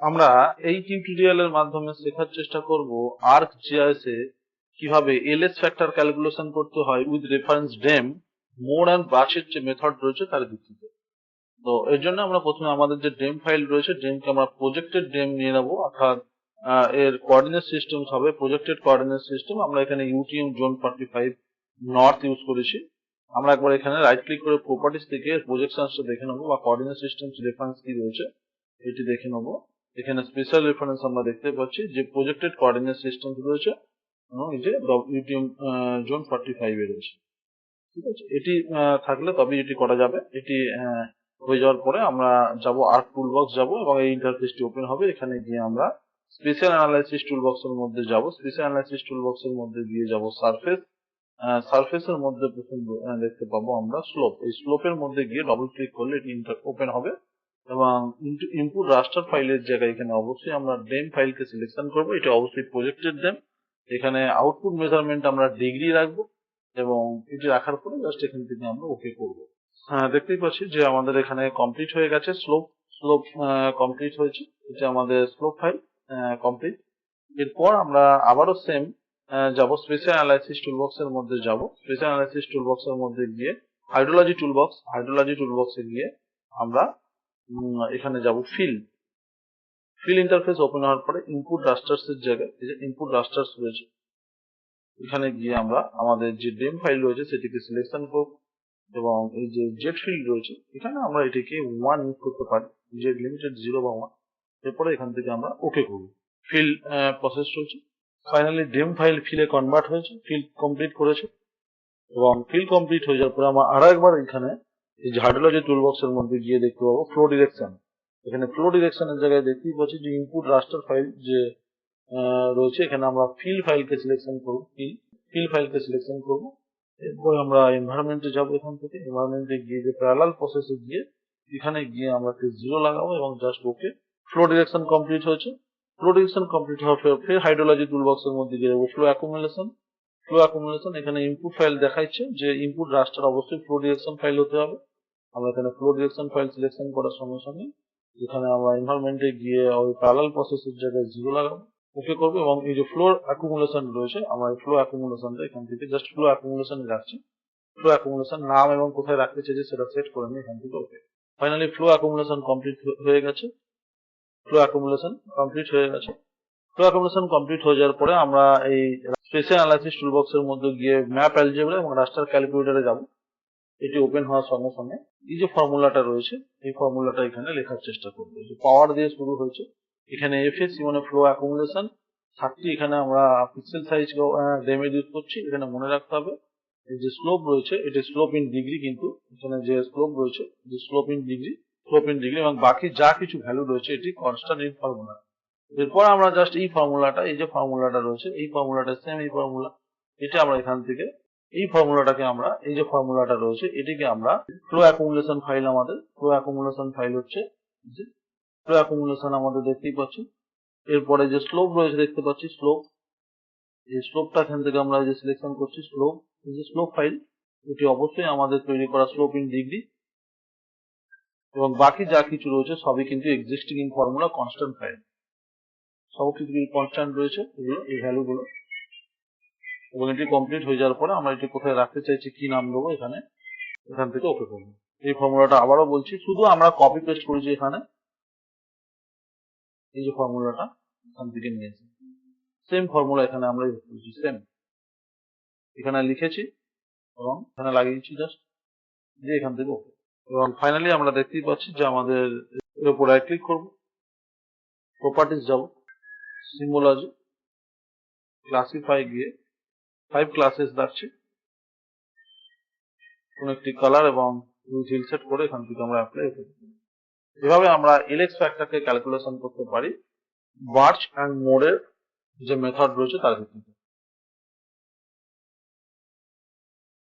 আমরা এই টিউটোরিয়ালের মাধ্যমে শেখার চেষ্টা করব ArcGIS এ কিভাবে এলএস ফ্যাক্টর ক্যালকুলেশন করতে হয় with reference them, mode and ব্রাশের যে মেথড রয়েছে তার ভিত্তিতে। তো এর জন্য আমরা প্রথমে আমাদের যে ডেম ফাইল রয়েছে, ডেমকে আমরা প্রজেক্টেড ডেম নিয়ে নেবো, অর্থাৎ এর কোঅর্ডিনেট সিস্টেম হবে প্রজেক্টেড কোঅর্ডিনেট সিস্টেম। আমরা এখানে UTM জোন 45 নর্থ ইউজ করেছি। আমরা একবার এখানে রাইট ক্লিক করে প্রপার্টিস থেকে প্রজেকশনসটা দেখে নেবো, বা কোঅর্ডিনেট সিস্টেম রেফারেন্স কি রয়েছে এটি দেখে নেবো। এখানে স্পেশাল রেফারেন্স আমরা দেখতে পাচ্ছি যে প্রজেক্টেড কোঅর্ডিনেট সিস্টেম রয়েছে এবং এই যে UTM জোন 45 এ রয়েছে। ঠিক আছে, এটি থাকলে তবে এটি করা যাবে। এটি হয়ে যাওয়ার পরে আমরা যাব আর্ক টুলবক্স যাব এবং এই ইন্টারফেসটি ওপেন হবে। এখানে গিয়ে আমরা স্পেশাল অ্যানালাইসিস টুলবক্সের মধ্যে যাব। স্পেশাল অ্যানালাইসিস টুলবক্সের মধ্যে গিয়ে যাব সারফেস। সারফেসের মধ্যে প্রথম দেখতে পাবো আমরা স্লোপ। এই স্লোপের মধ্যে গিয়ে ডবল ক্লিক করলে এটি ওপেন হবে এবং ইনপুট রাস্টার ফাইলের জায়গায় এখানে অবশ্যই আমরা ডেম ফাইলকে সিলেকশন করব। এটা অবশ্যই প্রজেক্টেড ডেম। এখানে আউটপুট মেজারমেন্ট আমরা ডিগ্রি রাখবো এবং এটি রাখার পরে জাস্ট এখান থেকে আমরা ওকে করবো। হ্যাঁ, দেখতেই পাচ্ছি যে আমাদের এখানে কমপ্লিট হয়ে গেছে। স্লোপ কমপ্লিট হয়েছে। এটা আমাদের স্লোপ ফাইল কমপ্লিট। এরপর আমরা আবারও সেম যাব স্পেশাল অ্যানালাইসিস টুলবক্স এর মধ্যে যাব। স্পেশাল অ্যানালাইসিস টুলবক্স এর মধ্যে গিয়ে হাইড্রোলজি টুলবক্সে গিয়ে আমরা এখানে যাব ফিল ইন্টারফেস ওপেন হওয়ার পরে ইনপুট রাস্টার্স এর জায়গায় এই যে ইনপুট রাস্টার্স রয়েছে, এখানে গিয়ে আমরা আমাদের যে ডেম ফাইল রয়েছে সেটিকে সিলেকশন করব এবং এই যে জেড ফিল্ড রয়েছে এখানে আমরা এটিকে 1 ইউজ করতে পারি, জেড লিমিটেড 0 বা 1। এরপরে এখান থেকে আমরা ওকে করব। ফিল প্রসেস চলছে। ফাইনালি ডেম ফাইল ফিলে কনভার্ট হয়েছে, ফিল কমপ্লিট করেছে এবং ফিল কমপ্লিট হয়ে যাওয়ার পরে আমরা আরো একবার এখানে এই যে হাইড্রোলজি টুলবক্স এর মধ্যে গিয়ে দেখতে পাবো ফ্লো ডিরেকশন। এখানে ফ্লো ডিরেকশনের জায়গায় দেখতেই পাচ্ছি যে ইনপুট রাস্টার ফাইল যে রয়েছে, এখানে আমরা ফিল ফাইলকে সিলেকশন করব। ফিল ফাইলকে সিলেকশন করব। এরপর আমরা এনভায়রনমেন্টে যাব। এখান থেকে এনভায়রনমেন্টে গিয়ে যে প্যারালাল প্রসেসে গিয়ে এখানে গিয়ে আমরা 0 লাগাবো এবং just okay. Flow direction complete হয়েছে। ফ্লো ডিরেকশন কমপ্লিট হওয়ার পর ফের হাইড্রোলজি টুলবক্স এর মধ্যে গিয়ে ফ্লো অ্যাকুমুলেশন। এখানে ইনপুট ফাইল দেখাচ্ছে যে ইনপুট রাস্টার অবশ্যই ফ্লো ডিরেকশন ফাইল হতে হবে। আমরা এখানে ফ্লো ডিরেকশন ফাইল সিলেকশন করার সঙ্গে সঙ্গে এখানে আমরা এনভায়রনমেন্টে গিয়ে ওই প্যারালাল প্রসেসের জায়গায় 0 লাগাবো, ওকে করবো এবং এই যে ফ্লো অ্যাকুমুলেশন রয়েছে আমরা এই ফ্লো অ্যাকুমুলেশনটা এখান থেকে জাস্ট ফ্লো অ্যাকুমুলেশন রাখছি। ফ্লো অ্যাকুমুলেশন নাম এবং কোথায় রাখতে চাইছি সেটা সেট করে নিই এখান থেকে ওকে। ফাইনালি ফ্লো অ্যাকুমুলেশন কমপ্লিট হয়ে গেছে। ফ্লো অ্যাকুমুলেশন কমপ্লিট হয়ে গেছে। ফ্লো অ্যাকুমুলেশন কমপ্লিট হয়ে যাওয়ার পরে আমরা এই স্পেশাল অ্যানালাইসিস টুলবক্স এর মধ্যে গিয়ে ম্যাপ অ্যালজেব্রা এবং রাস্টার ক্যালকুলেটরে যাব। এটি ওপেন হওয়ার সঙ্গে সঙ্গে এই যে ফর্মুলাটা রয়েছে এই ফর্মুলাটা এখানে লেখার চেষ্টা করব। যে পাওয়ার দিয়ে শুরু হয়েছে, এখানে এফএসি মানে ফ্লো অ্যাকুমুলেশন 30। এখানে আমরা পিক্সেল সাইজ ড্যামেজ ইউজ করছি। এখানে মনে রাখতে হবে এই যে স্লোপ রয়েছে এটি স্লোপ ইন ডিগ্রি, কিন্তু এখানে যে স্লোপ রয়েছে যে স্লোপ ইন ডিগ্রি এবং বাকি যা কিছু ভ্যালু রয়েছে এটি কনস্ট্যান্ট ইন ফর্মুলা। এরপর আমরা জাস্ট এই ফর্মুলাটা এই যে ফর্মুলাটা রয়েছে এই ফর্মুলাটা সেম এই ফর্মুলা, এটা আমরা এখান থেকে এই ফর্মুলাটাকে আমরা এই যে ফর্মুলাটা রয়েছে এটিকে আমরা ফ্লো অ্যাকুমুলেশন ফাইল, আমাদের ফ্লো অ্যাকুমুলেশন ফাইল হচ্ছে যে ফ্লো অ্যাকুমুলেশন আমাদের দেখতেই পাচ্ছি। এরপরে যে স্লোপ রয়েছে দেখতে পাচ্ছি স্লোপ, এই স্লোপটা এখান থেকে আমরা যে সিলেকশন করছি স্লোপ, এই যে স্লোপ ফাইল এটি অবশ্যই আমাদের তৈরি করা স্লোপ ইন ডিগ্রি এবং বাকি যা কিছু রয়েছে সবই কিন্তু existing in formula constant file, সব কিছু কনস্ট্যান্ট রয়েছে এগুলো এই ভ্যালুগুলো। এবং এটি কমপ্লিট হয়ে যাওয়ার পরে আমরা এটি কোথায় রাখতে চাইছি কি নাম দেবো এখান থেকে ওকে করবো। এই ফর্মুলাটা আবারও বলছি, শুধু আমরা কপি পেস্ট করেছি এখানে এই যে ফর্মুলাটা এখান থেকে নিয়েছি সেম ফর্মুলা এখানে আমরা ইউজ করেছি সেম এখানে লিখেছি এবং এখানে লাগিয়েছি জাস্ট যে এখান থেকে ওকে। এবং ফাইনালি আমরা দেখতেই পাচ্ছি যে আমাদের এর উপর রাইট ক্লিক করবো, প্রপার্টিস যাব, সিম্বোলজি, ক্লাসিফাই গিয়ে 5 ক্লাসেস রাখছি, কোন একটি কালার এবং হিল সেট করে এখান থেকে আমরা অ্যাপ্লাই করব। এভাবে আমরা এলএক্স ফ্যাক্টরকে ক্যালকুলেশন করতে পারি বার্চ অ্যান্ড মোডের যে মেথড রয়েছে তার ভিত্তিতে।